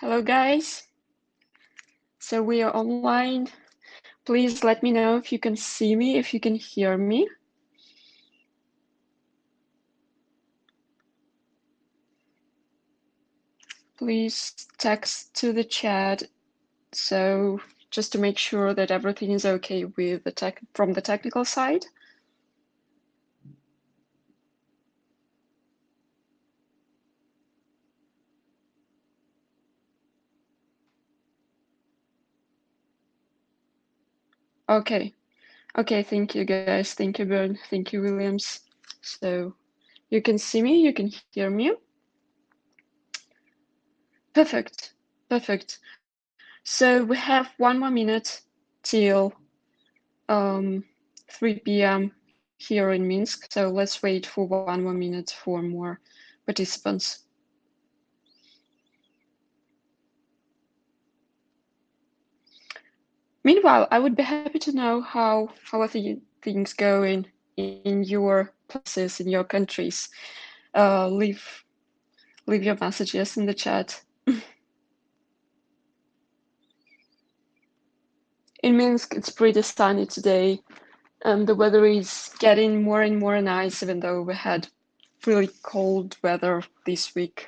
Hello, guys. So we are online. Please let me know if you can see me, if you can hear me. Please text to the chat. So just to make sure that everything is okay with the from the technical side. Okay. Okay, thank you guys. Thank you, Bern. Thank you, Williams. So you can see me, you can hear me. Perfect. Perfect. So we have 1 more minute till 3 p.m. here in Minsk. So let's wait for 1 more minute for more participants. Meanwhile, I would be happy to know how are things going in your places, in your countries. Leave your messages in the chat. In Minsk, it's pretty sunny today, and the weather is getting more and more nice, even though we had really cold weather this week.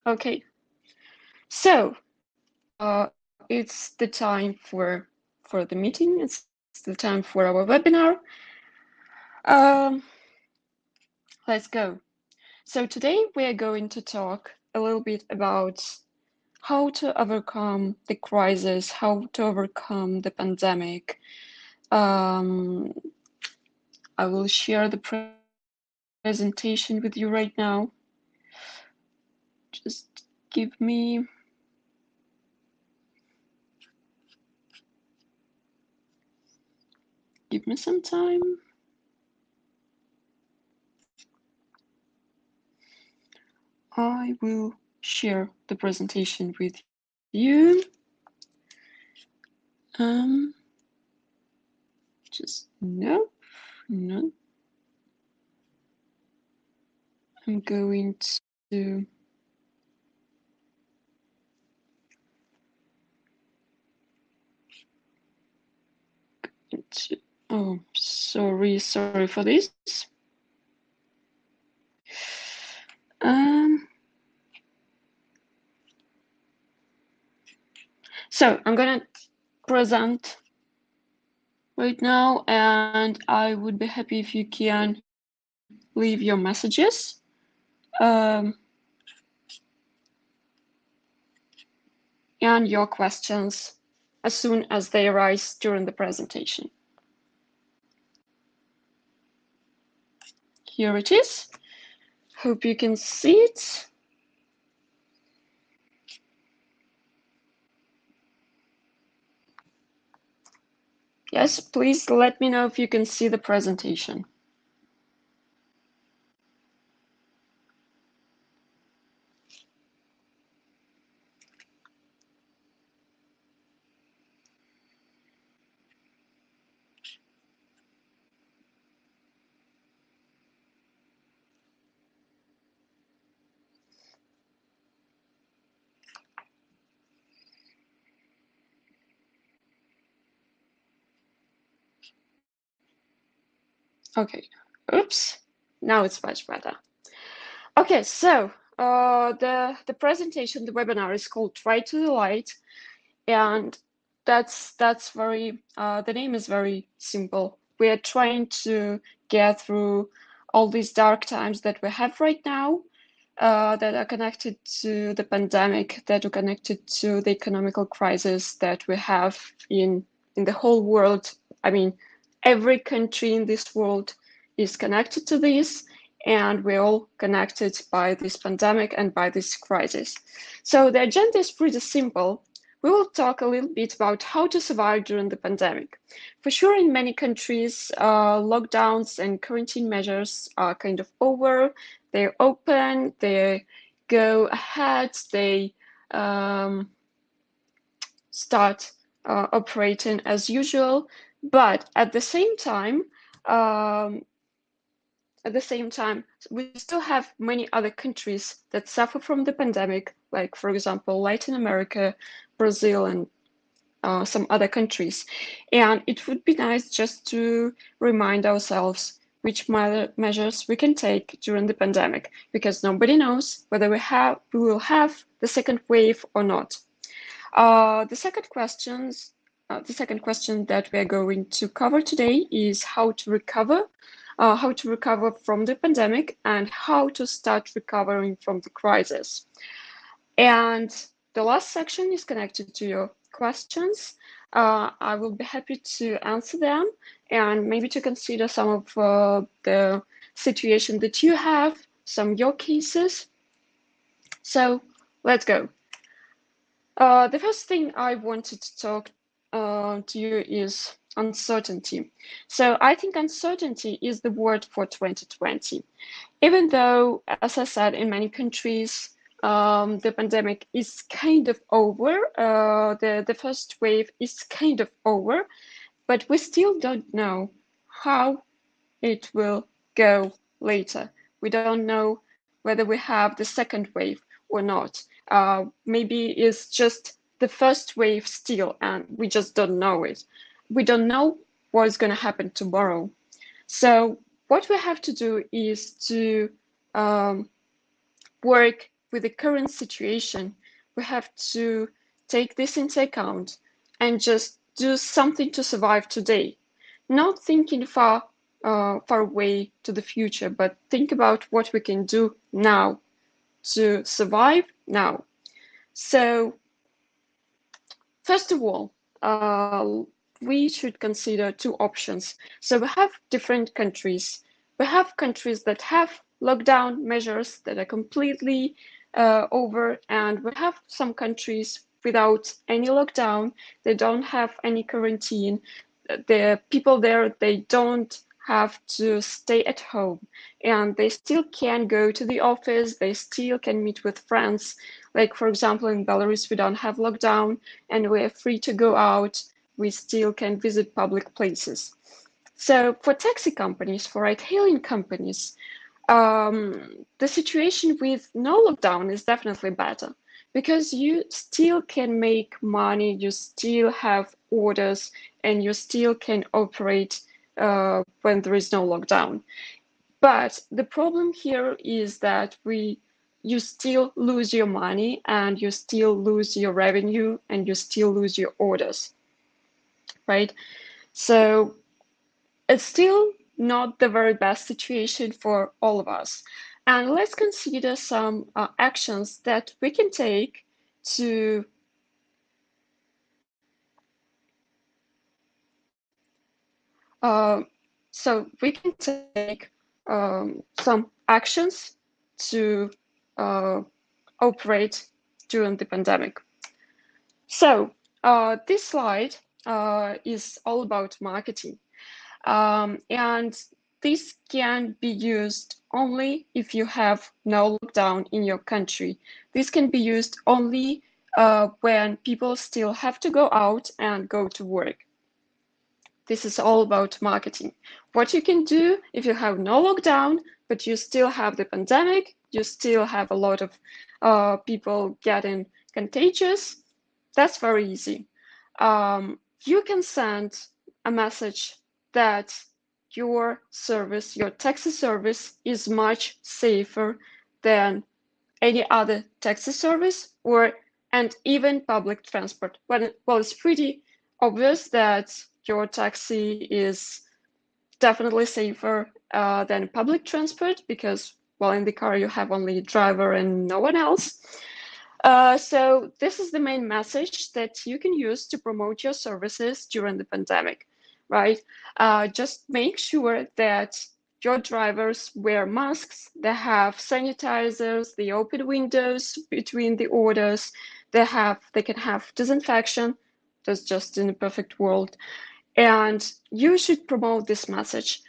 Okay. So it's the time for the meeting. It's the time for our webinar. Let's go. So today we are going to talk a little bit about how to overcome the crisis, how to overcome the pandemic. I will share the presentation with you right now. Just give me some time. I will share the presentation with you. Just no. I'm going to oh, sorry for this. So I'm gonna present right now, and I would be happy if you can leave your messages. And your questions as soon as they arise during the presentation. Here it is. Hope you can see it. Yes, please let me know if you can see the presentation. Okay, oops, now it's much better. Okay, so the presentation, the webinar is called Try to the Light, and that's very, the name is very simple. We are trying to get through all these dark times that we have right now, that are connected to the pandemic, that are connected to the economical crisis that we have in the whole world. I mean, every country in this world is connected to this, and we're all connected by this pandemic and by this crisis. So the agenda is pretty simple. We will talk a little bit about how to survive during the pandemic. For sure, in many countries, lockdowns and quarantine measures are kind of over. They're open, they go ahead, they start operating as usual. But at the same time, we still have many other countries that suffer from the pandemic, like, for example, Latin America, Brazil, and some other countries. And it would be nice just to remind ourselves which measures we can take during the pandemic, because nobody knows whether we will have the second wave or not. The second question that we are going to cover today is how to recover from the pandemic and how to start recovering from the crisis. And the last section is connected to your questions. I will be happy to answer them and maybe to consider some of the situation that you have, some of your cases. So let's go. The first thing I wanted to talk to you is uncertainty. So I think uncertainty is the word for 2020. Even though, as I said, in many countries, the pandemic is kind of over, the first wave is kind of over, but we still don't know how it will go later. We don't know whether we have the second wave or not. Maybe it's just the first wave still, and we just don't know it. We don't know what's going to happen tomorrow. So what we have to do is to work with the current situation. We have to take this into account and just do something to survive today. Not thinking far away to the future, but think about what we can do now to survive now. So first of all, we should consider two options. So we have different countries. We have countries that have lockdown measures that are completely over, and we have some countries without any lockdown. They don't have any quarantine. The people there, they don't have to stay at home, and they still can go to the office. They still can meet with friends. Like, for example, in Belarus, we don't have lockdown and we're free to go out. We still can visit public places. So for taxi companies, for ride-hailing companies, the situation with no lockdown is definitely better, because you still can make money, you still have orders, and you still can operate when there is no lockdown. But the problem here is that you still lose your money, and you still lose your revenue, and you still lose your orders, right? So it's still not the very best situation for all of us. And let's consider some actions that we can take to so we can take some actions to operate during the pandemic. So this slide is all about marketing. And this can be used only if you have no lockdown in your country. This can be used only when people still have to go out and go to work. This is all about marketing. What you can do if you have no lockdown, but you still have the pandemic, you still have a lot of people getting contagious, that's very easy. You can send a message that your service, your taxi service, is much safer than any other taxi service and even public transport. Well, it's pretty obvious that your taxi is definitely safer than public transport because, well, in the car you have only driver and no one else. So this is the main message that you can use to promote your services during the pandemic, right? Just make sure that your drivers wear masks, they have sanitizers, they open windows between the orders, they can have disinfection. That's just in a perfect world. And you should promote this message.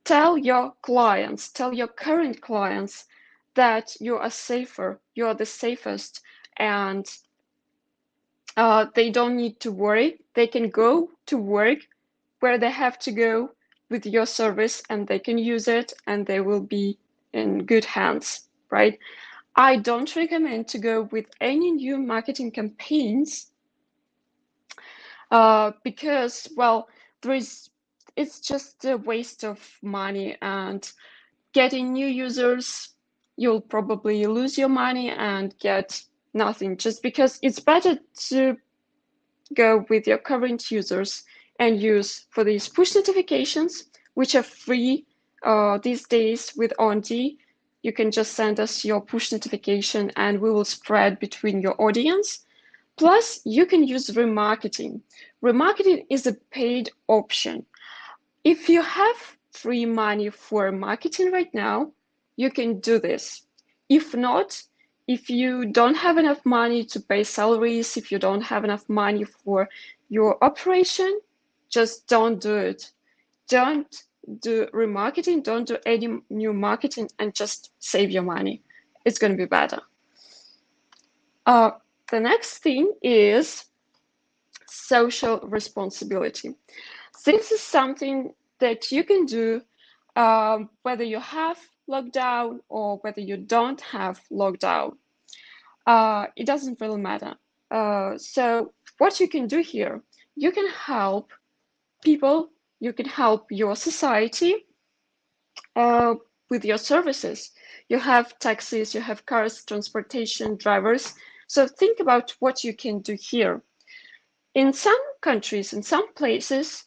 Tell your clients, tell your current clients that you are safer, you are the safest, and they don't need to worry. They can go to work where they have to go with your service and they can use it and they will be in good hands, right? I don't recommend to go with any new marketing campaigns because, well, it's just a waste of money and getting new users, you'll probably lose your money and get nothing just because it's better to go with your current users and use for these push notifications, which are free these days with Onde. You can just send us your push notification and we will spread between your audience. Plus, you can use remarketing. Remarketing is a paid option. If you have free money for marketing right now, you can do this. If not, if you don't have enough money to pay salaries, if you don't have enough money for your operation, just don't do it. Don't do remarketing, don't do any new marketing, and just save your money. It's going to be better. The next thing is social responsibility. This is something that you can do whether you have lockdown or whether you don't have lockdown. It doesn't really matter. So what you can do here, you can help people, you can help your society with your services. You have taxis, you have cars, transportation, drivers. So think about what you can do here. In some countries, in some places,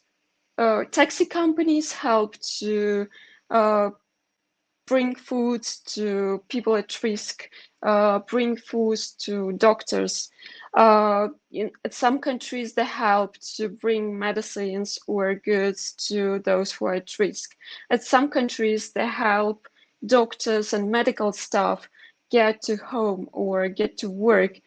taxi companies help to bring food to people at risk, bring food to doctors. In some countries, they help to bring medicines or goods to those who are at risk. At some countries, they help doctors and medical staff get to home or get to work.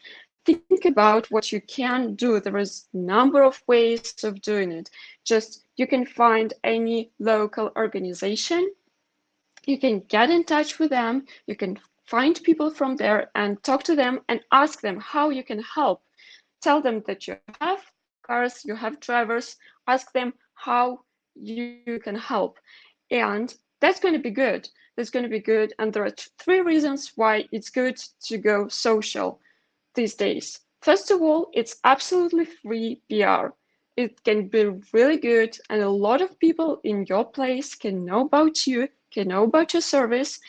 Think about what you can do. There is a number of ways of doing it. Just you can find any local organization, you can get in touch with them, you can find people from there and talk to them and ask them how you can help. Tell them that you have cars, you have drivers, ask them how you can help. And that's going to be good. That's going to be good. And there are three reasons why it's good to go social these days. First of all, it's absolutely free PR. It can be really good, and a lot of people in your place can know about you, can know about your service,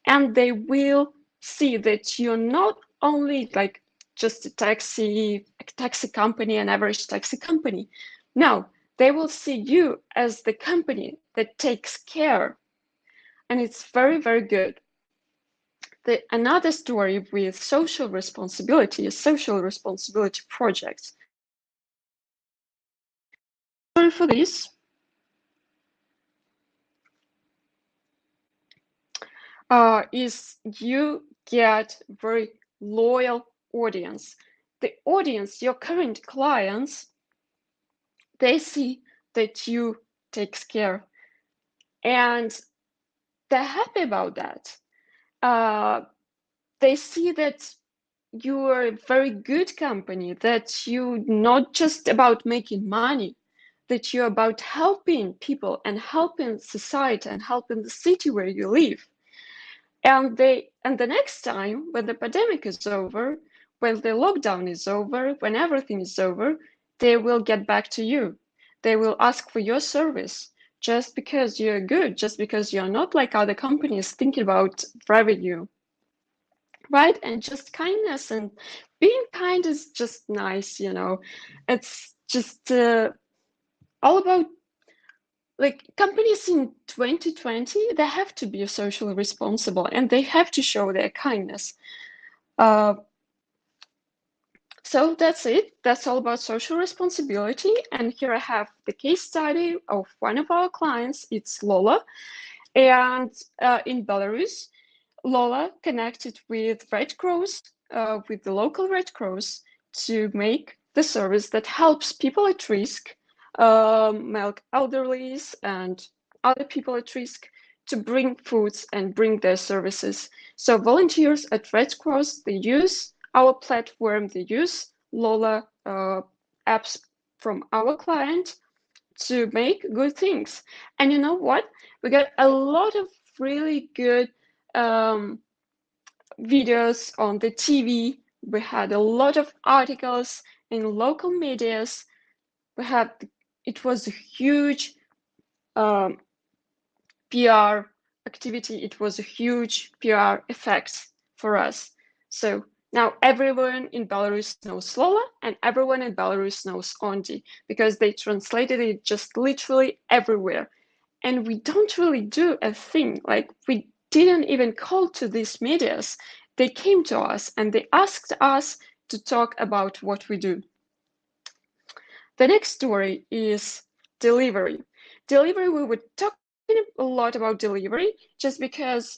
and they will see that you're not only like just a taxi company, an average taxi company. No, they will see you as the company that takes care, and it's very, very good. Another story with social responsibility is social responsibility projects. Sorry for this. Is you get very loyal audience. The audience, your current clients, they see that you take care and they're happy about that. They see that you're a very good company, that you're not just about making money, that you're about helping people and helping society and helping the city where you live. And the next time when the pandemic is over, when the lockdown is over, when everything is over, they will get back to you. They will ask for your service just because you're good, just because you're not like other companies thinking about revenue. Right? And just kindness and being kind is just nice, you know. It's just all about like companies in 2020, they have to be socially responsible and they have to show their kindness. So that's it. That's all about social responsibility. And here I have the case study of one of our clients. It's Lola. And in Belarus, Lola connected with Red Cross, with the local Red Cross, to make the service that helps people at risk, elderlies and other people at risk, to bring foods and bring their services. So volunteers at Red Cross, they use our platform, they use Lola apps from our client to make good things. And you know what? We got a lot of really good videos on the TV. We had a lot of articles in local medias. We had, it was a huge PR activity. It was a huge PR effect for us. So now everyone in Belarus knows Lola and everyone in Belarus knows Onde because they translated it just literally everywhere. And we don't really do a thing. Like we didn't even call to these medias. They came to us and they asked us to talk about what we do. The next story is delivery. Delivery, we were talking a lot about delivery just because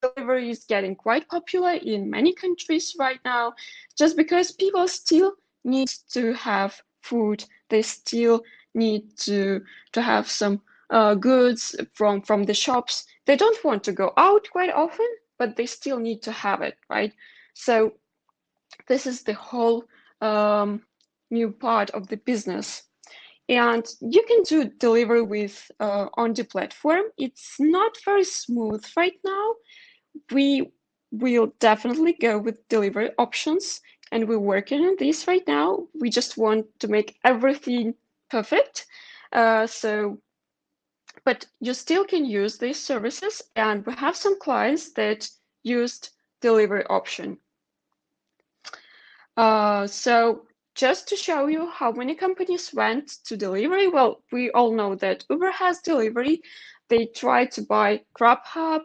delivery is getting quite popular in many countries right now, just because people still need to have food. They still need to have some goods from the shops. They don't want to go out quite often, but they still need to have it, right? So this is the whole new part of the business. And you can do delivery with on the platform. It's not very smooth right now. We will definitely go with delivery options, and we're working on this right now. We just want to make everything perfect. But you still can use these services, and we have some clients that used delivery option. So just to show you how many companies went to delivery, well, we all know that Uber has delivery. They tried to buy Grubhub,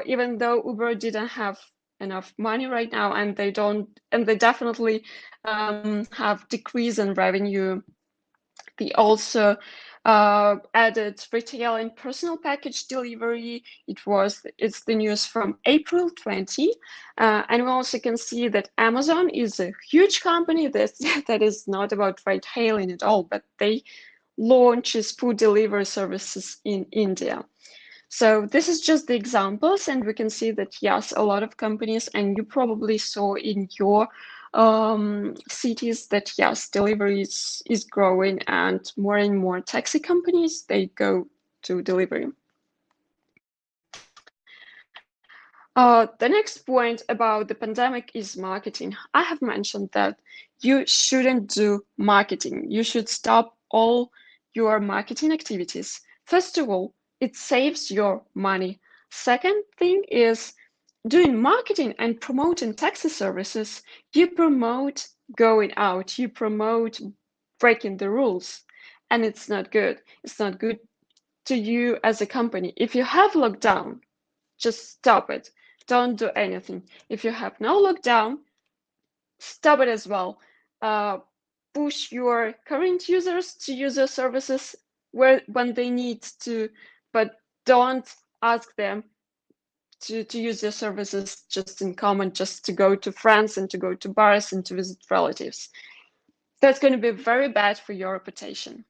even though Uber didn't have enough money right now, and they definitely have decrease in revenue. They also added retail and personal package delivery. It's the news from April 20. And we also can see that Amazon is a huge company that is not about ride hailing at all, but they launches food delivery services in India. So this is just the examples, and we can see that, yes, a lot of companies, and you probably saw in your cities that, yes, delivery is growing and more taxi companies, they go to delivery. The next point about the pandemic is marketing. I have mentioned that you shouldn't do marketing. You should stop all your marketing activities. First of all, it saves your money. Second thing is doing marketing and promoting taxi services. You promote going out, you promote breaking the rules, and it's not good. It's not good to you as a company. If you have lockdown, just stop it. Don't do anything. If you have no lockdown, stop it as well. Push your current users to use your services when they need to, but don't ask them to use your services just in common, just to go to friends and to go to bars and to visit relatives. That's going to be very bad for your reputation.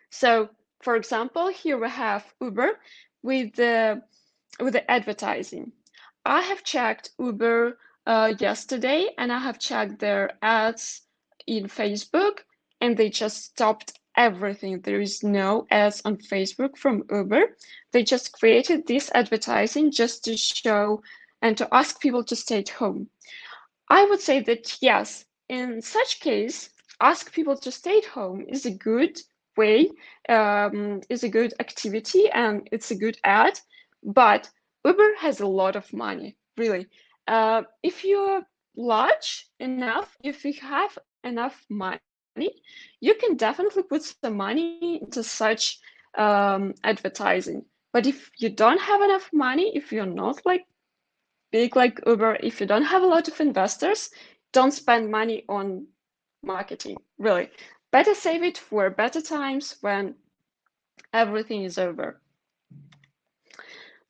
So, for example, here we have Uber with the advertising. I have checked Uber yesterday, and I have checked their ads in Facebook, and they just stopped everything. There is no ads on Facebook from Uber. They just created this advertising just to show and to ask people to stay at home. I would say that yes, in such case, ask people to stay at home is a good way, is a good activity, and it's a good ad. But Uber has a lot of money, really. If you're large enough, if you have enough money, you can definitely put some money into such advertising. But if you don't have enough money, if you're not like big like Uber, if you don't have a lot of investors, don't spend money on marketing, really. Better save it for better times when everything is over.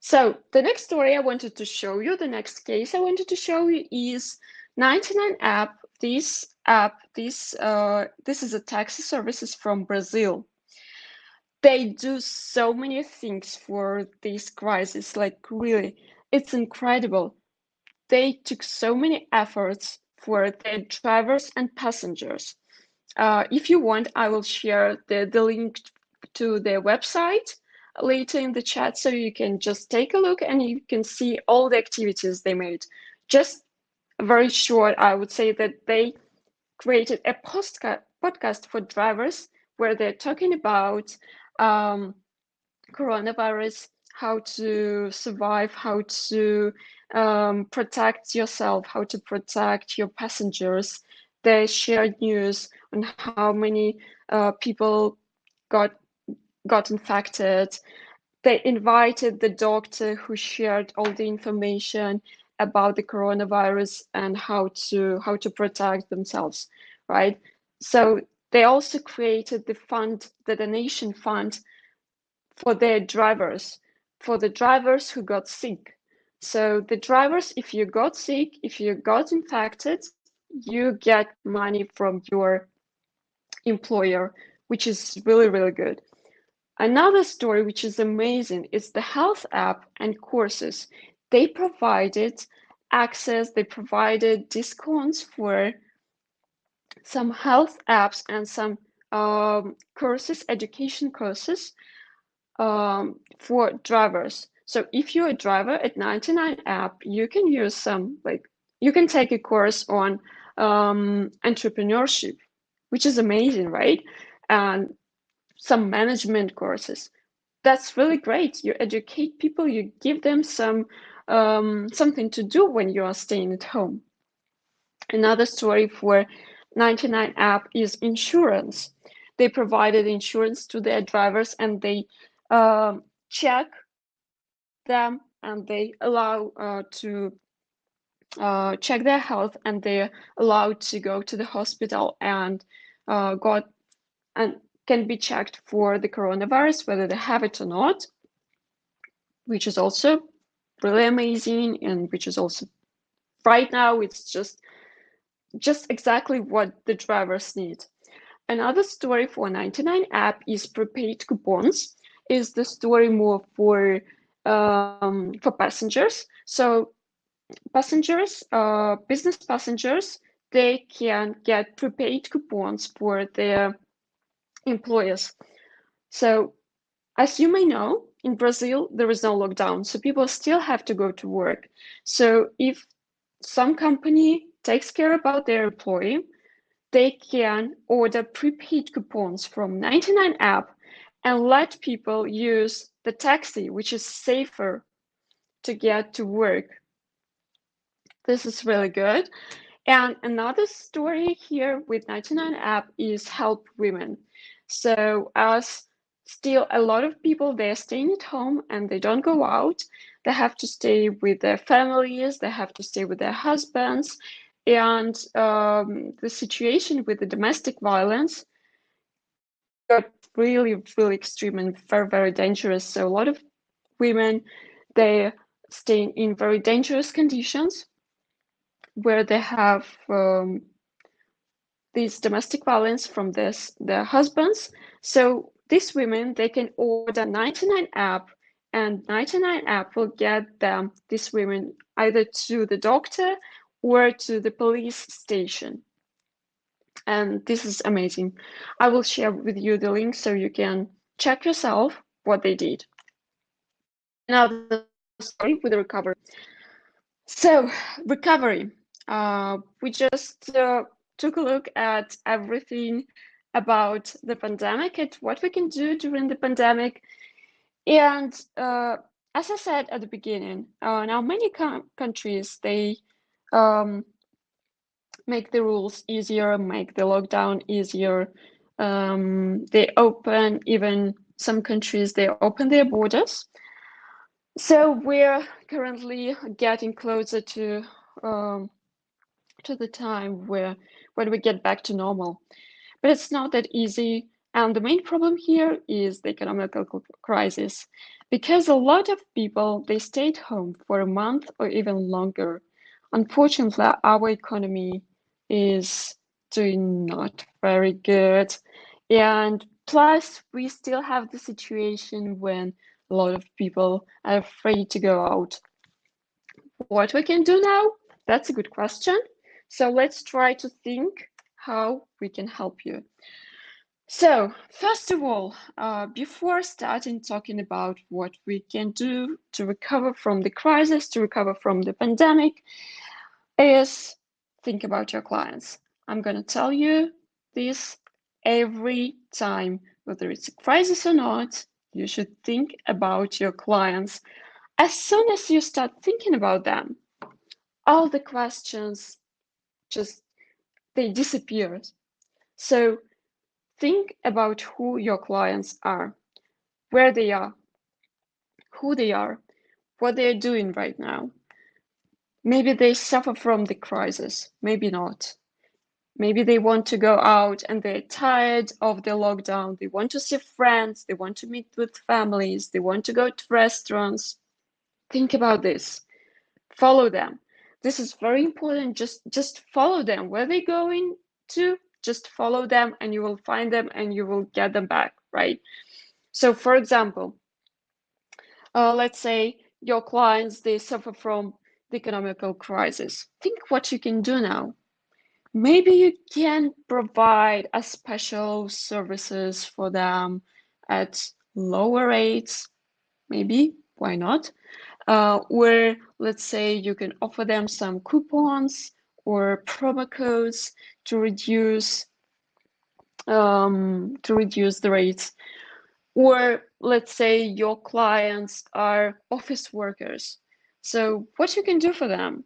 So the next story I wanted to show you, the next case I wanted to show you is 99 app. This is a taxi services from Brazil. They do so many things for this crisis, like really, it's incredible. They took so many efforts for their drivers and passengers. If you want, I will share the link to their website later in the chat so you can just take a look and you can see all the activities they made. Just very short, I would say that they created a podcast for drivers where they're talking about coronavirus, how to survive, how to protect yourself, how to protect your passengers. They shared news on how many people got infected. They invited the doctor who shared all the information about the coronavirus and how to protect themselves, right? So they also created the donation fund for their drivers, for the drivers who got sick. So the drivers, if you got sick, if you got infected, you get money from your employer, which is really, really good. Another story which is amazing is the health app and courses. They provided access, they provided discounts for some health apps and some courses, education courses for drivers. So if you're a driver at 99 app, you can use you can take a course on entrepreneurship, which is amazing, right? And some management courses. That's really great. You educate people, you give them something to do when you are staying at home. Another story for 99 app is insurance. They provided insurance to their drivers and they check them and they allow to check their health and they're allowed to go to the hospital and got and can be checked for the coronavirus, whether they have it or not, which is also really amazing and which is also right now it's just exactly what the drivers need. Another story for 99 app is prepaid coupons. Is the story more for passengers? So passengers, business passengers, they can get prepaid coupons for their employers. So as you may know, in Brazil, there is no lockdown, so people still have to go to work. So if some company takes care about their employee, they can order prepaid coupons from 99 app and let people use the taxi, which is safer to get to work. This is really good. And another story here with 99 app is help women. So as still a lot of people, they're staying at home and they don't go out. They have to stay with their families, they have to stay with their husbands. And the situation with the domestic violence got really, really extreme and very, very dangerous. So a lot of women, they stay in very dangerous conditions where they have this domestic violence from their husbands. So these women, they can order 99 app and 99 app will get them, these women, either to the doctor or to the police station. And this is amazing. I will share with you the link so you can check yourself what they did. Another story with the recovery. So recovery. We just took a look at everything about the pandemic, at what we can do during the pandemic. And as I said at the beginning, now many countries, they make the rules easier, make the lockdown easier. They open, even some countries, they open their borders. So we're currently getting closer to the time when we get back to normal. But it's not that easy. And the main problem here is the economical crisis, because a lot of people, they stayed home for a month or even longer. Unfortunately, our economy is doing not very good. And plus, we still have the situation when a lot of people are afraid to go out. What we can do now? That's a good question. So let's try to think how we can help you. So, first of all, before starting talking about what we can do to recover from the crisis, to recover from the pandemic, is think about your clients. I'm going to tell you this every time, whether it's a crisis or not, you should think about your clients. As soon as you start thinking about them, all the questions just they disappear. So think about who your clients are, where they are, who they are, what they're doing right now. Maybe they suffer from the crisis, maybe not. Maybe they want to go out and they're tired of the lockdown. They want to see friends, they want to meet with families, they want to go to restaurants. Think about this. Follow them. This is very important. Just follow them. Where they're going to, just follow them and you will find them and you will get them back, right? So for example, let's say your clients, they suffer from the economical crisis. Think what you can do now. Maybe you can provide a special services for them at lower rates. Maybe, why not? Where let's say you can offer them some coupons or promo codes to reduce the rates. Or let's say your clients are office workers. So what you can do for them?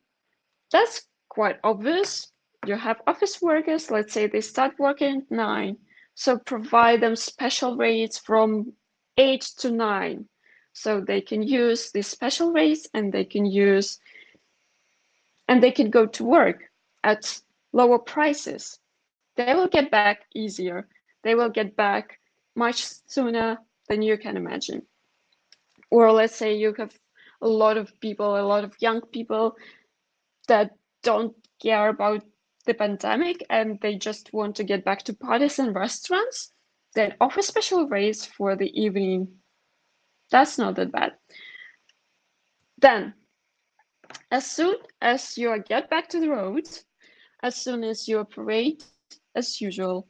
That's quite obvious. You have office workers, let's say they start working at 9. So provide them special rates from 8 to 9. So they can use these special rates and they can go to work at lower prices. They will get back easier. They will get back much sooner than you can imagine. Or let's say you have a lot of people, a lot of young people that don't care about the pandemic and they just want to get back to parties and restaurants, then offer special rates for the evening. That's not that bad. Then, as soon as you get back to the road, as soon as you operate as usual,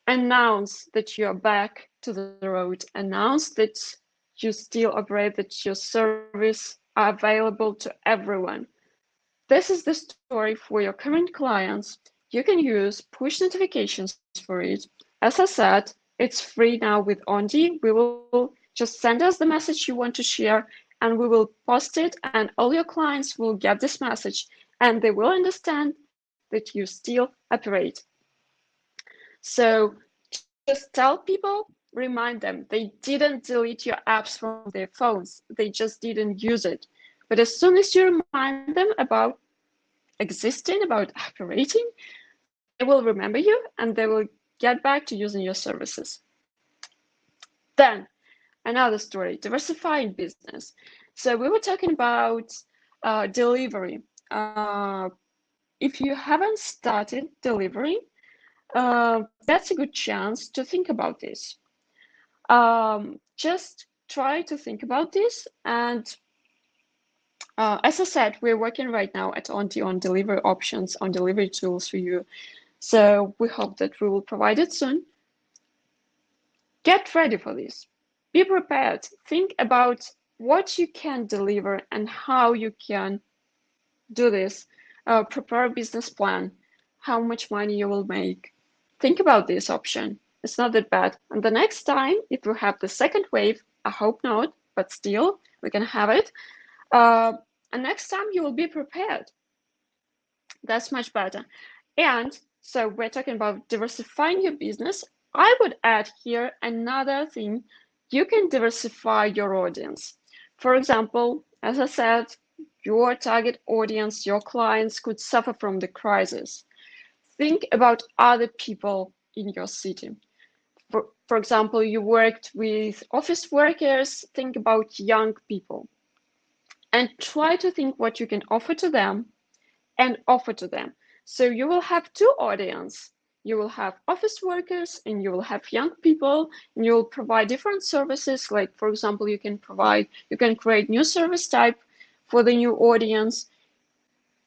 announce that you are back to the road, announce that you still operate, that your service are available to everyone. This is the story for your current clients. You can use push notifications for it. As I said, it's free now with Onde. We will just send us the message you want to share and we will post it and all your clients will get this message and they will understand that you still operate. So just tell people, remind them, they didn't delete your apps from their phones. They just didn't use it. But as soon as you remind them about existing, about operating, they will remember you and they will get back to using your services. Then another story, diversifying business. So we were talking about delivery. If you haven't started delivering, that's a good chance to think about this. Just try to think about this. And as I said, we're working right now at Onde on delivery options, on delivery tools for you. So we hope that we will provide it soon. Get ready for this. Be prepared. Think about what you can deliver and how you can do this. Prepare a business plan, how much money you will make. Think about this option. It's not that bad. And the next time, if we have the second wave, I hope not, but still, we can have it. And next time you will be prepared. That's much better. And so we're talking about diversifying your business. I would add here another thing. You can diversify your audience. For example, as I said, your target audience, your clients could suffer from the crisis. Think about other people in your city. For example, you worked with office workers, think about young people and try to think what you can offer to them and offer to them. So you will have two audience. You will have office workers and you will have young people, and you will provide different services. Like, for example, you can create new service type for the new audience.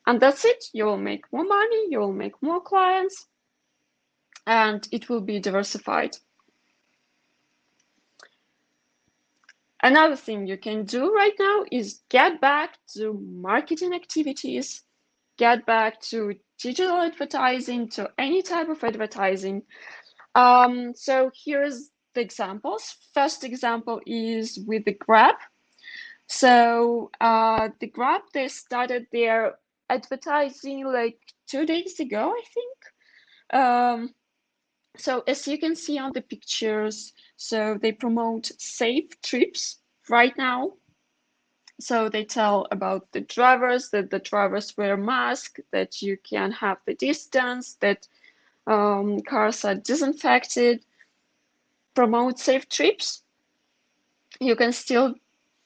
And that's it. You will make more money, you will make more clients, and it will be diversified. Another thing you can do right now is get back to marketing activities, get back to digital advertising, to any type of advertising. So here's the examples. First example is with the Grab. So the Grab, they started their advertising like 2 days ago, I think. So as you can see on the pictures, so they promote safe trips right now. So they tell about the drivers, that the drivers wear masks, that you can have the distance, that cars are disinfected, promote safe trips. You can still,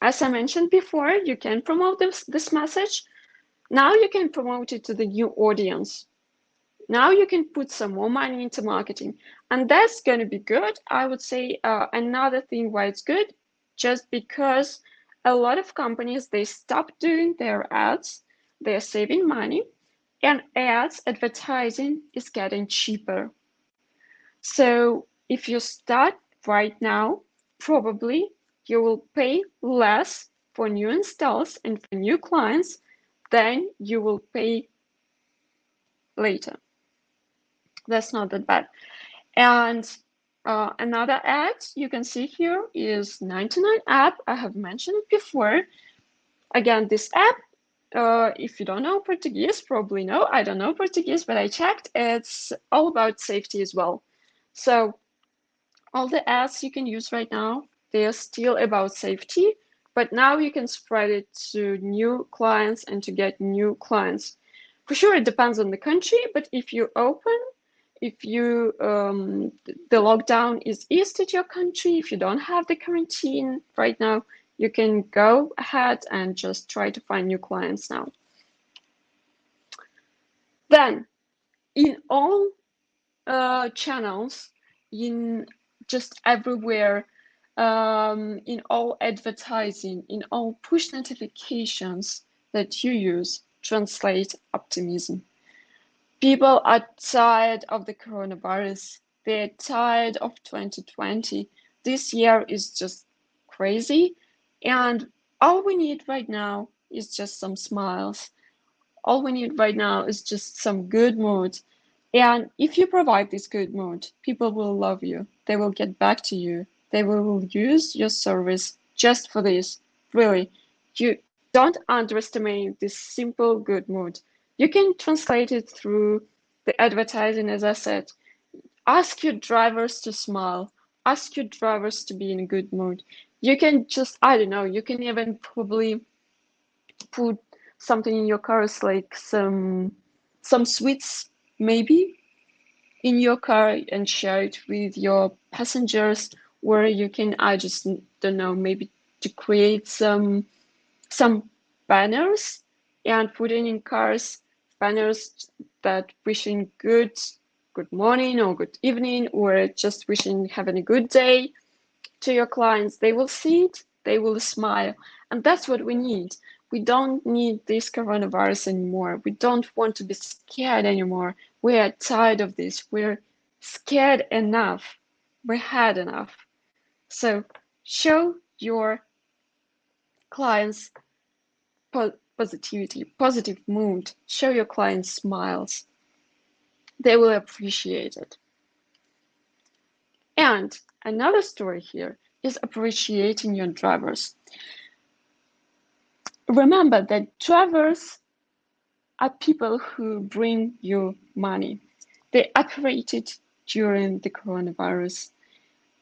as I mentioned before, you can promote this message. Now you can promote it to the new audience. Now you can put some more money into marketing, and that's going to be good. I would say another thing why it's good, just because a lot of companies, they stop doing their ads, they're saving money, and ads advertising is getting cheaper. So if you start right now, probably you will pay less for new installs and for new clients than you will pay later. That's not that bad. And another ad you can see here is 99 app. I have mentioned it before. Again, this app, if you don't know Portuguese, probably no, I don't know Portuguese, but I checked. It's all about safety as well. So all the ads you can use right now, they are still about safety, but now you can spread it to new clients and to get new clients. For sure, it depends on the country, but if you open, if you the lockdown is eased at your country, if you don't have the quarantine right now, you can go ahead and just try to find new clients now. Then, in all channels, in just everywhere, in all advertising, in all push notifications that you use, translate optimism. People are tired of the coronavirus. They're tired of 2020. This year is just crazy. And all we need right now is just some smiles. All we need right now is just some good mood. And if you provide this good mood, people will love you. They will get back to you. They will use your service just for this. Really, you don't underestimate this simple good mood. You can translate it through the advertising, as I said. Ask your drivers to smile. Ask your drivers to be in a good mood. You can just, I don't know, you can even probably put something in your cars, like some sweets maybe in your car, and share it with your passengers, where you can, I just don't know, maybe to create some banners and put in cars, banners that wishing good morning or good evening, or just wishing having a good day to your clients. They will see it, they will smile, and that's what we need. We don't need this coronavirus anymore. We don't want to be scared anymore. We are tired of this. We're scared enough. We had enough. So show your clients positivity, positive mood. Show your clients smiles. They will appreciate it. And another story here is appreciating your drivers. Remember that drivers are people who bring you money. They operated during the coronavirus.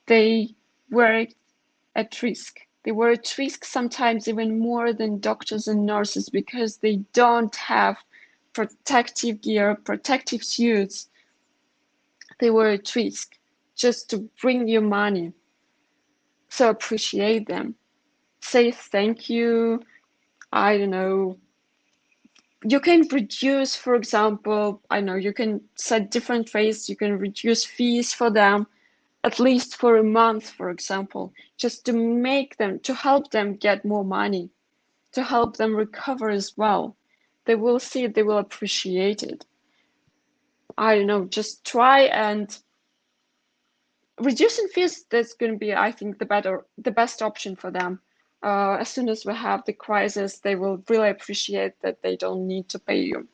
They were at risk. They were at risk sometimes even more than doctors and nurses because they don't have protective gear, protective suits. They were at risk just to bring you money. So appreciate them. Say thank you. I don't know. You can reduce, for example, I know you can set different rates. You can reduce fees for them, at least for a month, for example, just to make them, to help them get more money, to help them recover as well. They will see it, they will appreciate it. I don't know, just try and reducing fees. That's going to be, I think, the best option for them. As soon as we have the crisis, they will really appreciate that they don't need to pay you.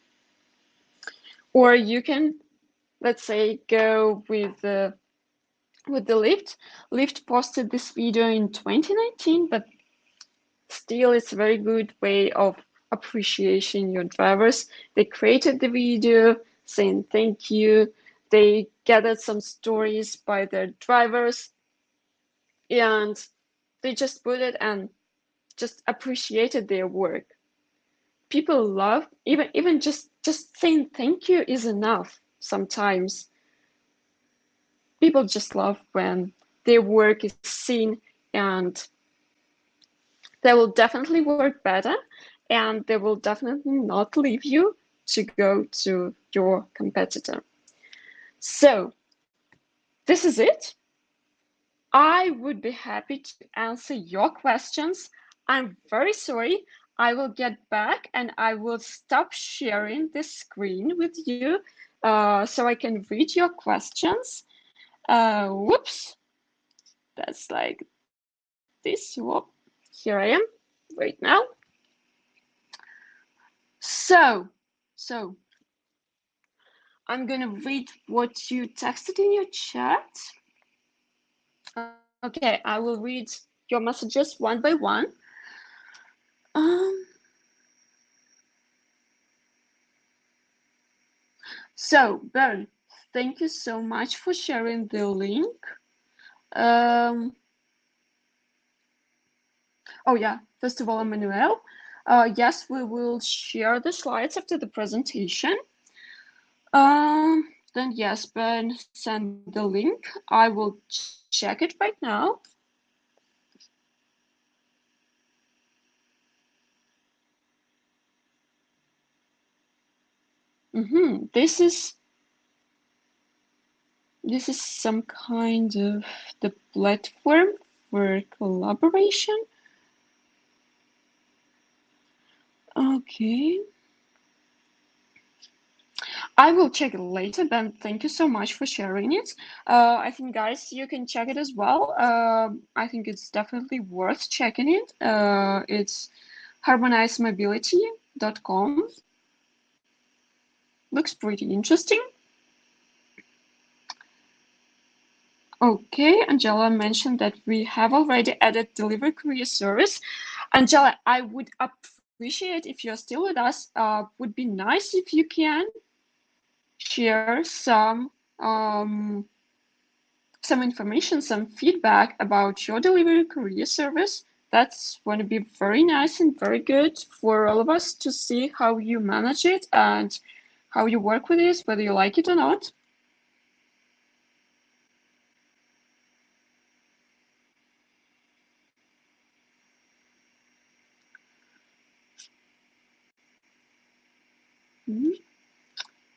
Or you can, let's say, go with the Lyft. Lyft posted this video in 2019, but still it's a very good way of appreciating your drivers. They created the video saying thank you. They gathered some stories by their drivers and they just put it and just appreciated their work. People love, even just saying thank you is enough sometimes. People just love when their work is seen, and they will definitely work better, and they will definitely not leave you to go to your competitor. So this is it. I would be happy to answer your questions. I'm very sorry. I will get back and I will stop sharing this screen with you so I can read your questions. Whoops, that's like this. Whoop. Here I am right now. So I'm gonna read what you texted in your chat. Okay, I will read your messages one by one. So Ben, thank you so much for sharing the link. Oh yeah, first of all, Emmanuel, yes, we will share the slides after the presentation. Then yes, Ben, send the link. I will check it right now. This is some kind of the platform for collaboration. Okay. I will check it later, Ben. Thank you so much for sharing it. I think, guys, you can check it as well. I think it's definitely worth checking it. It's harmonizedmobility.com. Looks pretty interesting. Okay, Angela mentioned that we have already added delivery courier service. Angela, I would appreciate if you're still with us. Would be nice if you can share some information, some feedback about your delivery courier service. That's going to be very nice and very good for all of us to see how you manage it and how you work with it, whether you like it or not.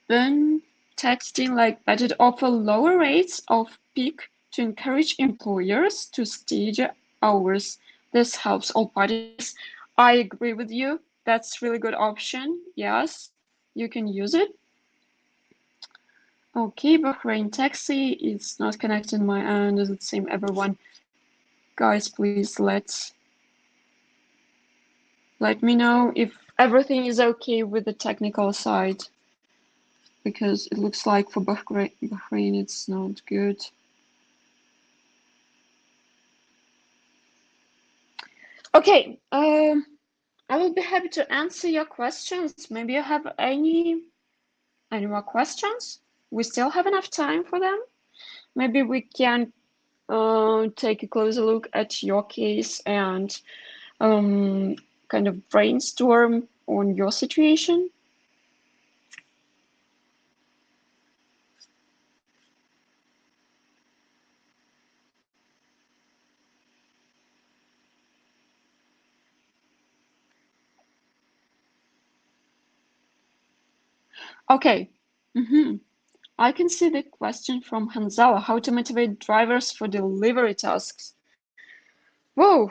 Then texting like that it offer lower rates of peak to encourage employers to stage hours. This helps all parties. I agree with you. That's really good option. Yes, you can use it. Okay, Bahrain taxi is not connected my end. Does it seem everyone? Guys, please let me know if everything is okay with the technical side, because it looks like for Bahrain it's not good. Okay, I will be happy to answer your questions. Maybe you have any more questions? We still have enough time for them. Maybe we can take a closer look at your case and kind of brainstorm on your situation. Okay. I can see the question from Hanzawa, how to motivate drivers for delivery tasks. Whoa,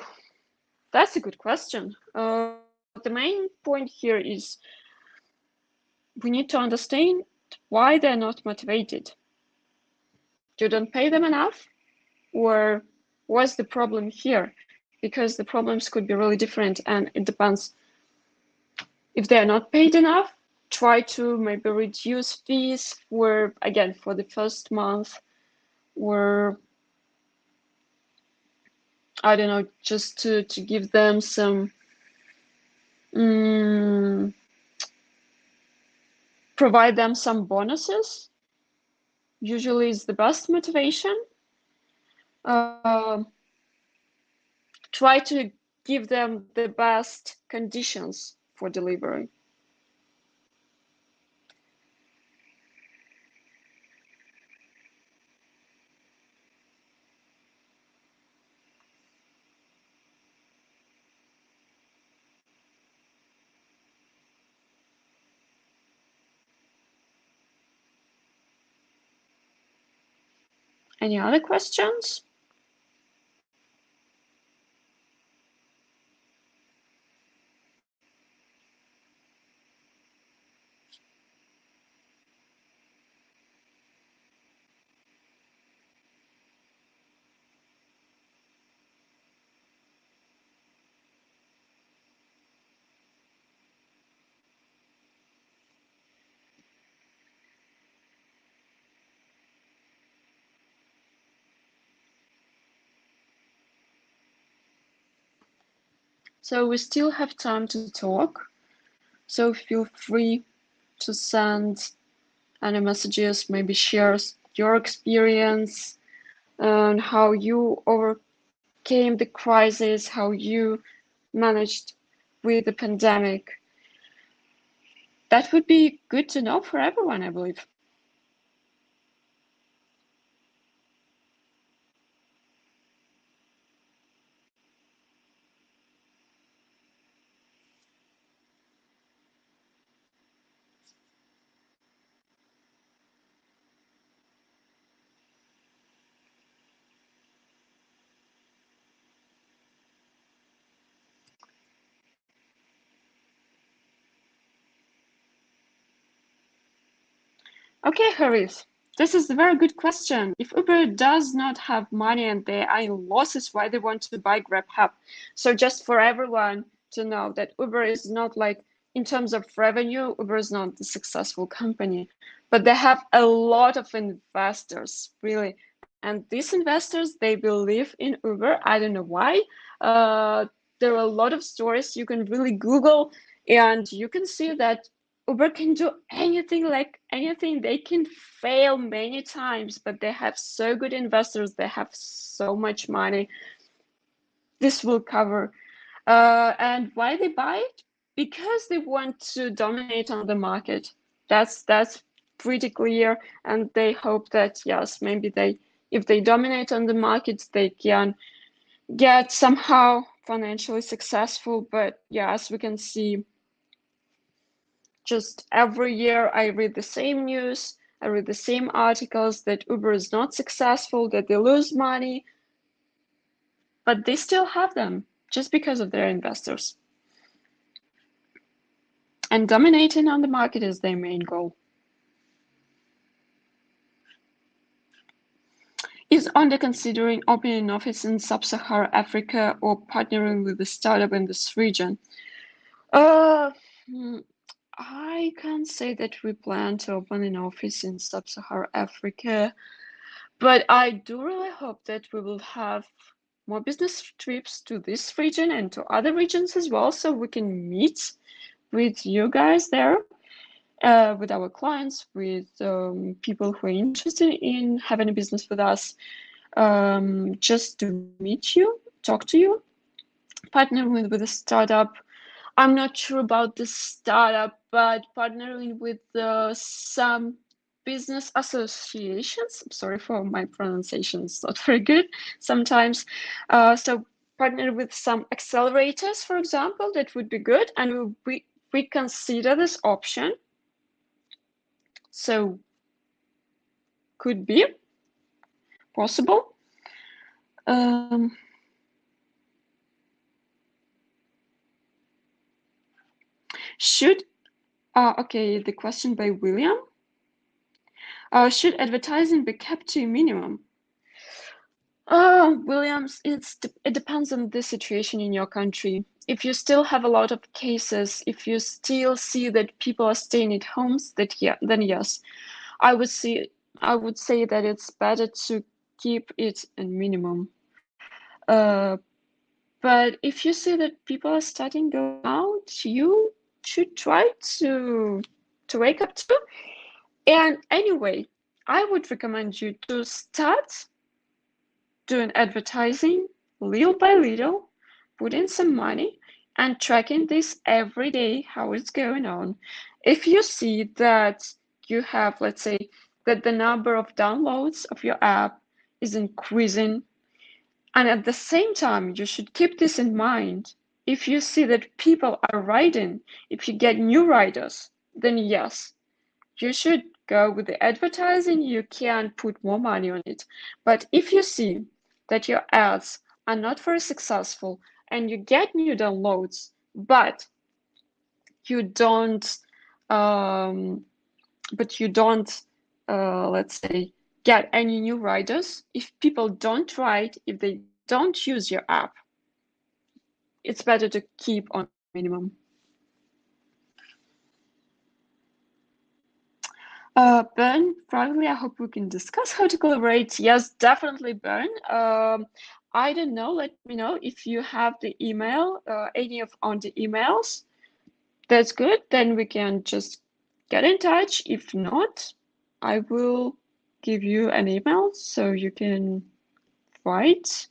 that's a good question. The main point here is we need to understand why they're not motivated. You don't pay them enough? Or what's the problem here? Because the problems could be really different and it depends. If they're not paid enough, try to maybe reduce fees for, again, for the first month, or I don't know, just to give them some, provide them some bonuses. Usually is the best motivation. Try to give them the best conditions for delivery. Any other questions? So we still have time to talk. So feel free to send any messages, maybe share your experience and how you overcame the crisis, how you managed with the pandemic. That would be good to know for everyone, I believe. Okay, Harith, this is a very good question. If Uber does not have money and they are in losses, why they want to buy GrabHub? So just for everyone to know that Uber is not like, in terms of revenue, Uber is not a successful company, but they have a lot of investors, really. And these investors, they believe in Uber. I don't know why. There are a lot of stories you can really Google and you can see that Uber can do anything, like anything. They can fail many times, but they have so good investors. They have so much money. This will cover. And why they buy it? Because they want to dominate on the market. That's pretty clear. And they hope that, yes, maybe if they dominate on the market, they can get somehow financially successful. But yeah, as we can see, just every year I read the same news, I read the same articles that Uber is not successful, that they lose money, but they still have them just because of their investors. And dominating on the market is their main goal. Is Onde considering opening an office in sub-Saharan Africa or partnering with a startup in this region? I can't say that we plan to open an office in sub-Saharan Africa, but I do really hope that we will have more business trips to this region and to other regions as well, so we can meet with you guys there, with our clients, with people who are interested in having a business with us, just to meet you, talk to you, partner with a startup. I'm not sure about the startup, but partnering with some business associations. I'm sorry for my pronunciation; it's not very good sometimes. So partner with some accelerators, for example, that would be good, and we consider this option. So could be possible. Should okay, the question by William. Should advertising be kept to a minimum? Williams, it depends on the situation in your country. If you still have a lot of cases, if you still see that people are staying at homes, then yes, I would say that it's better to keep it a minimum. But if you see that people are starting to go out, you should try to wake up too. And anyway, I would recommend you to start doing advertising little by little, put in some money, and tracking this every day, how it's going on. If you see that you have, let's say, that the number of downloads of your app is increasing, and at the same time, you should keep this in mind. If you see that people are riding, if you get new riders, then yes, you should go with the advertising. You can put more money on it. But if you see that your ads are not very successful and you get new downloads, but you don't, let's say, get any new riders, if people don't ride, if they don't use your app, it's better to keep on minimum. Ben, privately, I hope we can discuss how to collaborate. Yes, definitely, Ben. I don't know. Let me know if you have the email, any of on the emails. That's good. Then we can just get in touch. If not, I will give you an email so you can write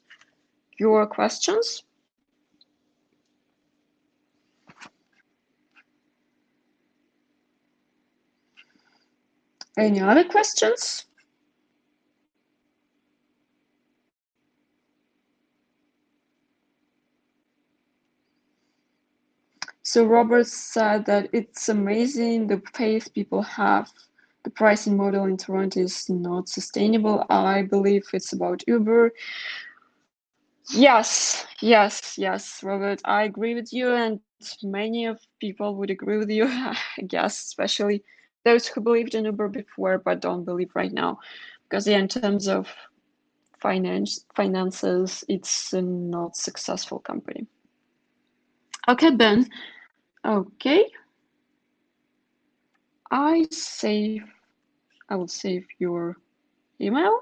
your questions. Any other questions? So Robert said that it's amazing the faith people have. The pricing model in Toronto is not sustainable. I believe it's about Uber. Yes, yes, yes, Robert, I agree with you, and many of people would agree with you, I guess, especially those who believed in Uber before but don't believe right now. Because yeah, in terms of finances, it's a not successful company. Okay, Ben. Okay. I will save your email.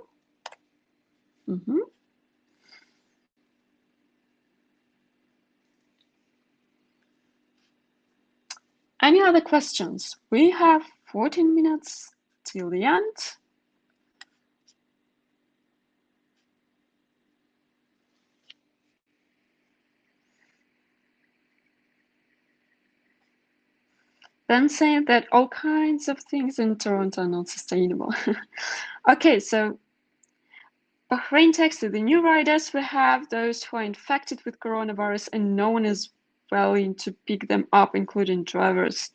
Any other questions? We have 14 minutes till the end. Ben saying that all kinds of things in Toronto are not sustainable. Okay, so Bahrain texted the new riders we have, those who are infected with coronavirus, and no one is willing to pick them up, including drivers.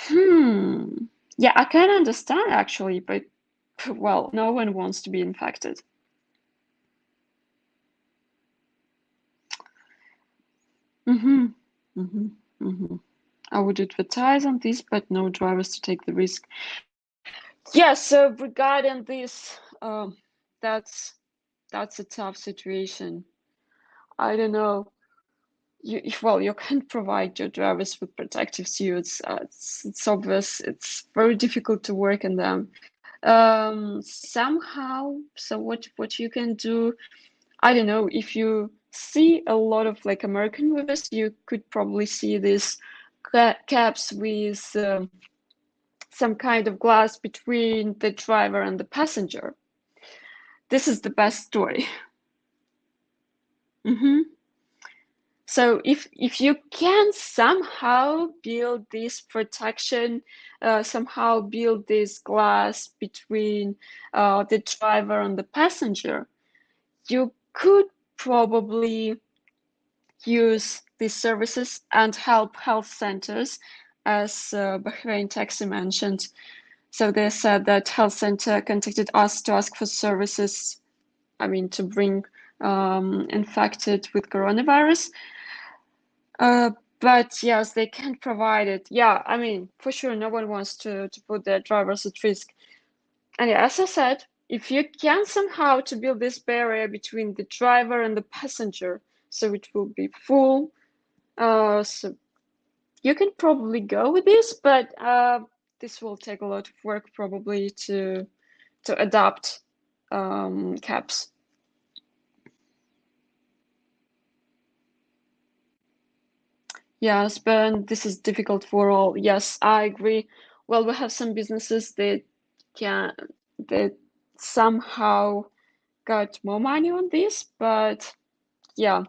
Yeah, I can understand actually, but well, no one wants to be infected. I would advertise on this, but no drivers to take the risk. Yeah, so regarding this, that's a tough situation. I don't know. You can provide your drivers with protective suits. It's obvious. It's very difficult to work in them. Somehow, so what you can do? I don't know, if you see a lot of like American movies, you could probably see these cabs with some kind of glass between the driver and the passenger. This is the best story. Mm-hmm. So if you can somehow build this protection, somehow build this glass between the driver and the passenger, you could probably use these services and help health centers, as Bahrain Taxi mentioned. So they said that health center contacted us to ask for services, to bring infected with coronavirus. But yes, they can provide it. Yeah, for sure, no one wants to put their drivers at risk. And yeah, as I said, if you can somehow to build this barrier between the driver and the passenger, so it will be full, so you can probably go with this, but this will take a lot of work probably to adapt cabs. Yes, but this is difficult for all. Yes, I agree. Well, we have some businesses can that somehow got more money on this, but yeah,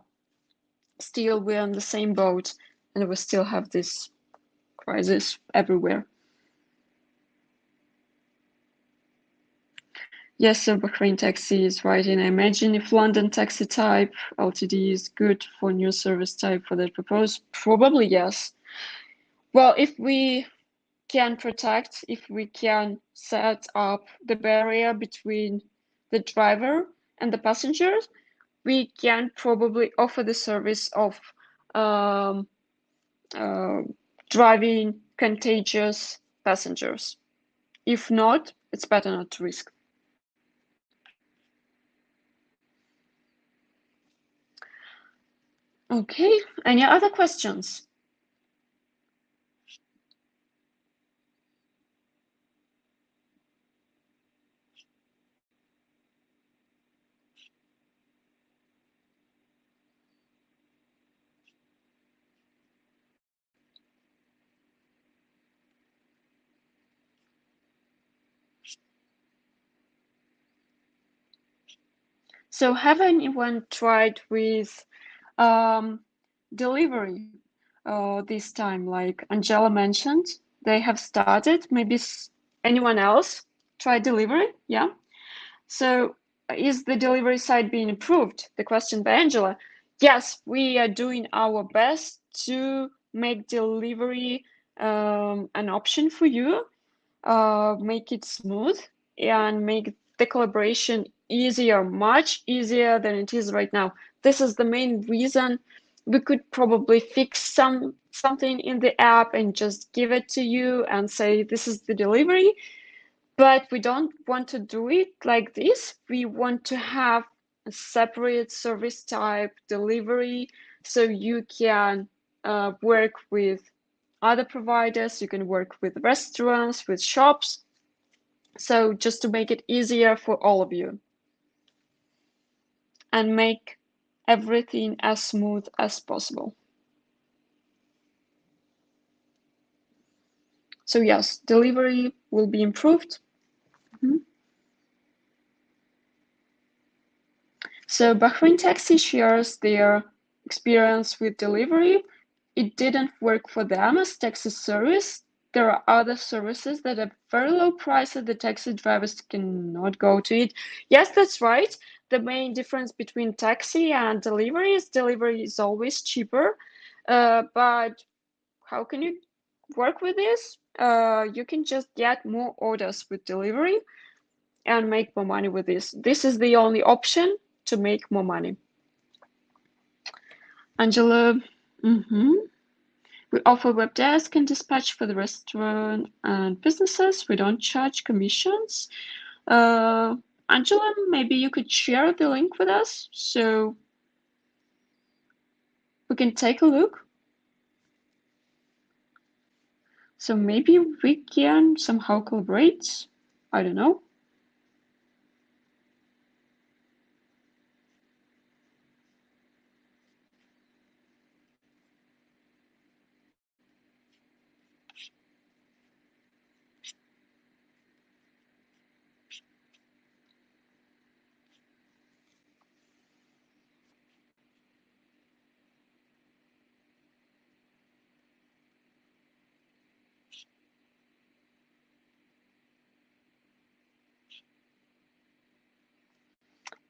still we're on the same boat and we still have this crisis everywhere. Yes, so Bahrain Taxi is writing. I imagine if London taxi type LTD is good for new service type for that proposed, probably yes. Well, if we can protect, if we can set up the barrier between the driver and the passengers, we can probably offer the service of um, uh, driving contagious passengers. If not, it's better not to risk. Okay, any other questions? So have anyone tried with delivery this time? Like Angela mentioned, they have started. Maybe anyone else try delivery? Yeah. So is the delivery side being improved? The question by Angela. Yes, we are doing our best to make delivery an option for you, make it smooth, and make the collaboration easier, much easier than it is right now. This is the main reason. We could probably fix something in the app and just give it to you and say this is the delivery, but we don't want to do it like this. We want to have a separate service type delivery, so you can work with other providers, you can work with restaurants, with shops. So just to make it easier for all of you and make everything as smooth as possible. So yes, delivery will be improved. Mm-hmm. So Bahrain Taxi shares their experience with delivery. It didn't work for them as taxi service. There are other services that are very low price that the taxi drivers cannot go to it. Yes, that's right. The main difference between taxi and delivery is always cheaper. But how can you work with this? You can just get more orders with delivery and make more money with this. This is the only option to make more money. Angela, mm-hmm. We offer web desk and dispatch for the restaurant and businesses. We don't charge commissions. Angela, maybe you could share the link with us so we can take a look. So maybe we can somehow collaborate. I don't know.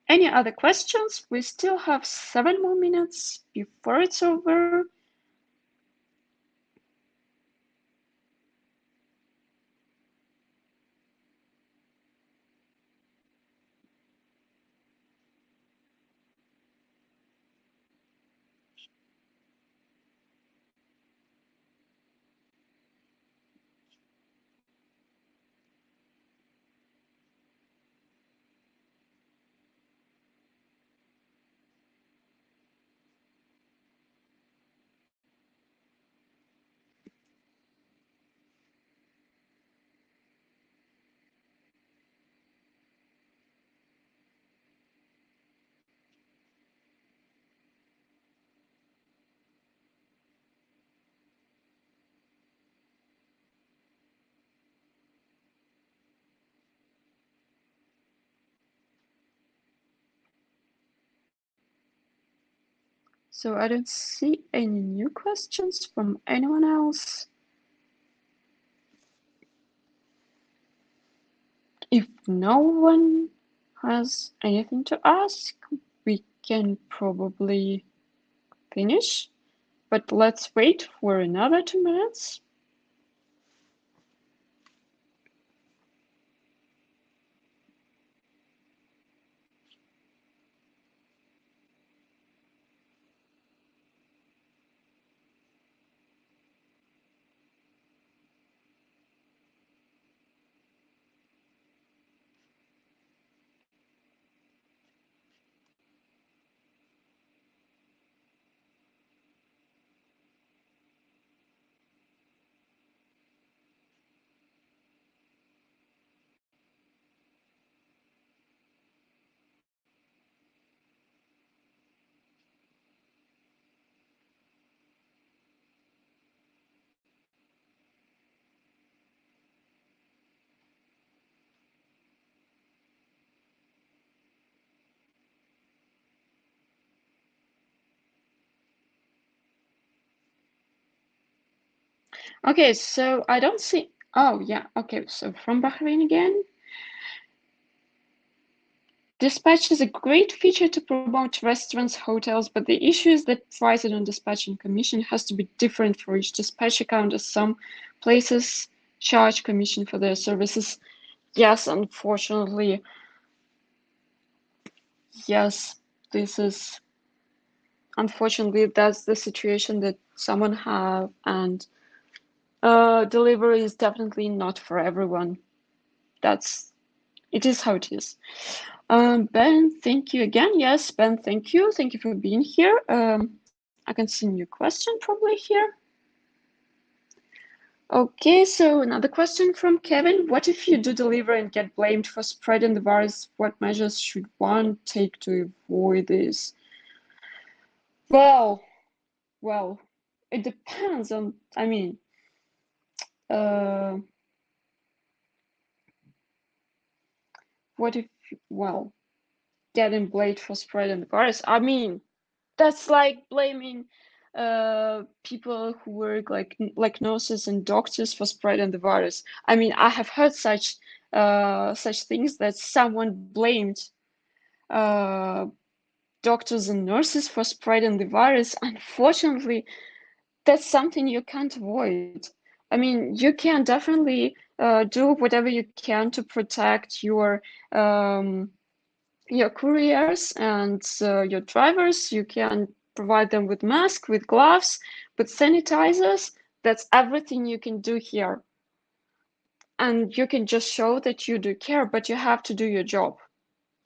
Any other questions? We still have 7 more minutes before it's over. So I don't see any new questions from anyone else. If no one has anything to ask, we can probably finish, but let's wait for another 2 minutes. Okay, so I don't see. Oh, yeah. Okay, so from Bahrain again. Dispatch is a great feature to promote restaurants, hotels, but the issue is that pricing on dispatching commission has to be different for each dispatch account, as some places charge commission for their services. Yes, unfortunately, yes, this is unfortunately that's the situation that someone have, and delivery is definitely not for everyone. It is how it is. Ben, thank you again. Yes, Ben, thank you. Thank you for being here. I can see a new question probably here. Okay, so another question from Kevin. What if you do deliver and get blamed for spreading the virus? What measures should one take to avoid this? Well, it depends on, I mean, uh, what if, well, getting blamed for spreading the virus? I mean, that's like blaming people who work like nurses and doctors for spreading the virus. I mean, I have heard such things that someone blamed uh, doctors and nurses for spreading the virus. Unfortunately, that's something you can't avoid. I mean, you can definitely do whatever you can to protect your couriers and your drivers. You can provide them with masks, with gloves, with sanitizers. That's everything you can do here. And you can just show that you do care, but you have to do your job.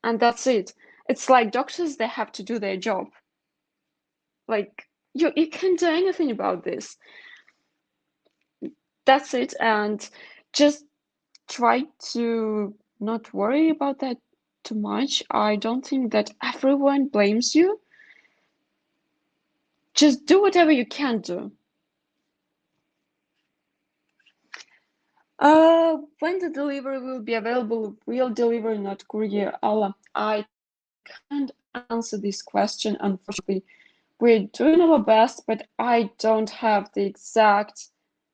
And that's it. It's like doctors, they have to do their job. Like you can't do anything about this. That's it. And just try to not worry about that too much. I don't think that everyone blames you. Just do whatever you can do. When the delivery will be available, real delivery, not courier. Allah, I can't answer this question, unfortunately. We're doing our best, but I don't have the exact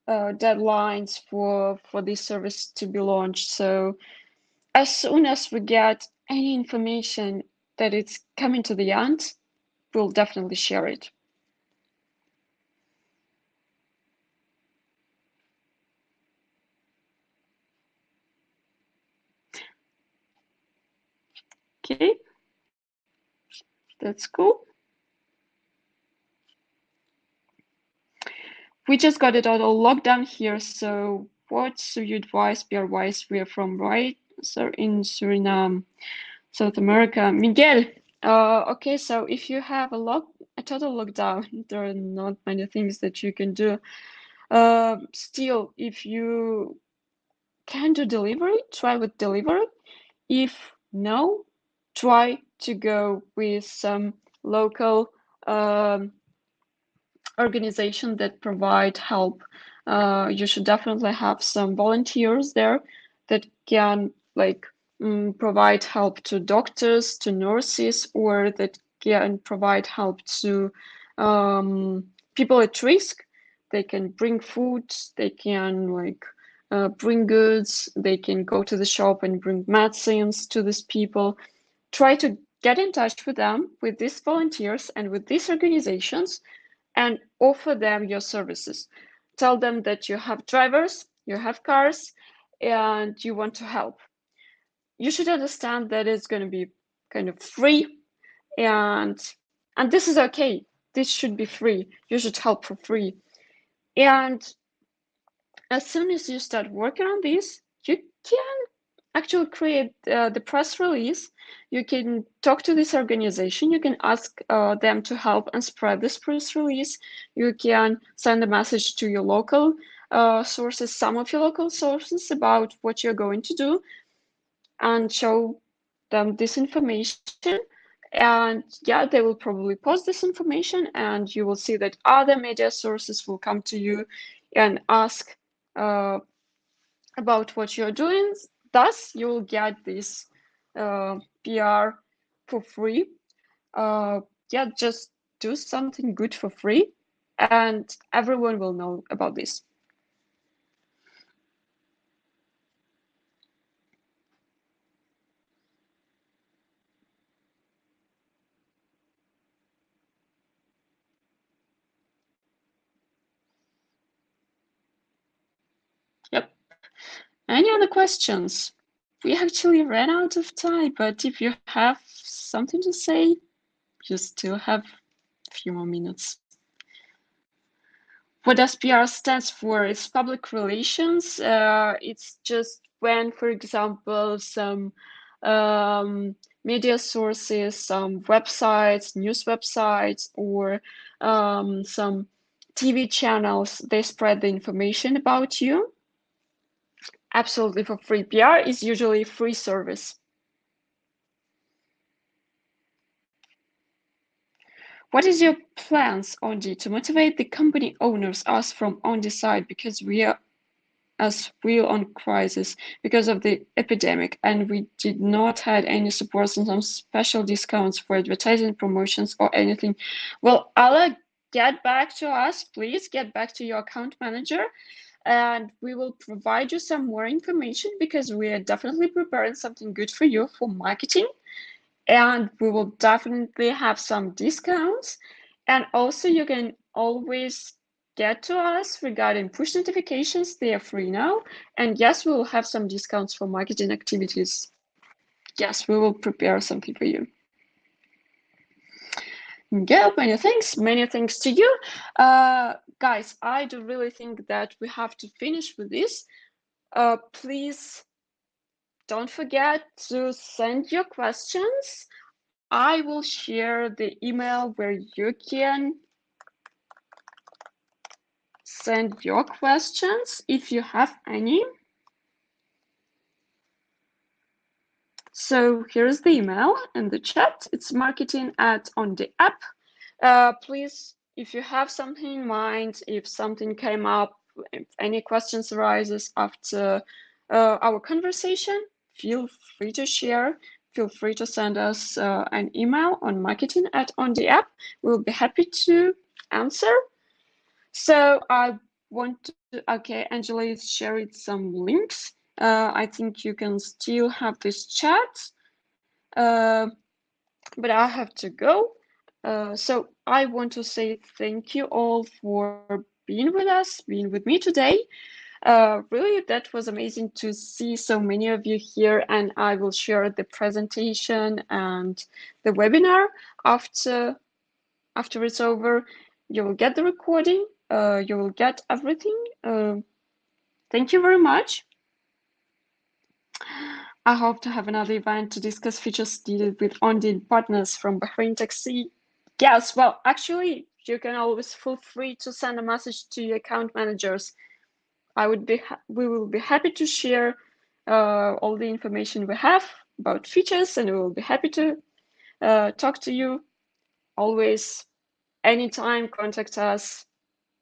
deadlines for this service to be launched. So as soon as we get any information, that it's coming to the end, we'll definitely share it. Okay, that's cool. We just got it out of lockdown here. So what's your advice? Be advice. We are from right, so in Suriname, South America. Miguel. Okay, so if you have a total lockdown, there are not many things that you can do. Still, if you can do delivery, try with delivery. If no, try to go with some local organization that provide help. You should definitely have some volunteers there that can provide help to doctors, to nurses, or that can provide help to people at risk. They can bring food, they can bring goods, they can go to the shop and bring medicines to these people. Try to get in touch with them, with these volunteers and with these organizations, and offer them your services. Tell them that you have drivers, you have cars, and you want to help. You should understand that it's going to be kind of free, and this is okay. This should be free. You should help for free. And as soon as you start working on this, you can actually create the press release. You can talk to this organization. You can ask them to help and spread this press release. You can send a message to your local sources, some of your local sources, about what you're going to do, and show them this information. And yeah, they will probably post this information, and you will see that other media sources will come to you and ask about what you're doing. Thus, you'll get this PR for free. Yeah, just do something good for free, and everyone will know about this. Yep. Any other questions? We actually ran out of time, but if you have something to say, you still have a few more minutes. What does PR stands for? It's public relations. It's just when, for example, some media sources, some websites, news websites, or some TV channels, they spread the information about you. Absolutely for free. PR is usually free service. What is your plans, Onde, to motivate the company owners, us from Onde side, because we are as real on crisis because of the epidemic, and we did not had any support and some special discounts for advertising promotions or anything. Well, Ala, get back to us, please get back to your account manager, and we will provide you some more information, because we are definitely preparing something good for you for marketing, and we will definitely have some discounts. And also you can always get to us regarding push notifications. They are free now. And yes, we will have some discounts for marketing activities. Yes, we will prepare something for you. Yeah, many thanks. Many thanks to you. Guys, I do really think that we have to finish with this. Please don't forget to send your questions. I will share the email where you can send your questions if you have any. So here's the email in the chat. It's marketing@ondeapp. Please, if you have something in mind, if something came up, if any questions arises after our conversation, feel free to share. Feel free to send us an email on marketing@ondeapp. We'll be happy to answer. So I want to, okay, Angela is sharing some links. I think you can still have this chat. but I have to go. So I want to say thank you all for being with us, being with me today. Really, that was amazing to see so many of you here, and I will share the presentation and the webinar after it's over. You will get the recording. You will get everything. Thank you very much. I hope to have another event to discuss features needed with Onde partners from Bahrain Taxi. Yes, well, actually, you can always feel free to send a message to your account managers. We will be happy to share all the information we have about features, and we will be happy to talk to you. Always, anytime, contact us.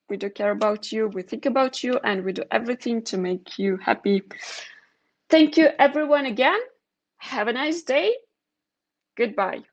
We do care about you, we think about you, and we do everything to make you happy. Thank you, everyone, again. Have a nice day. Goodbye.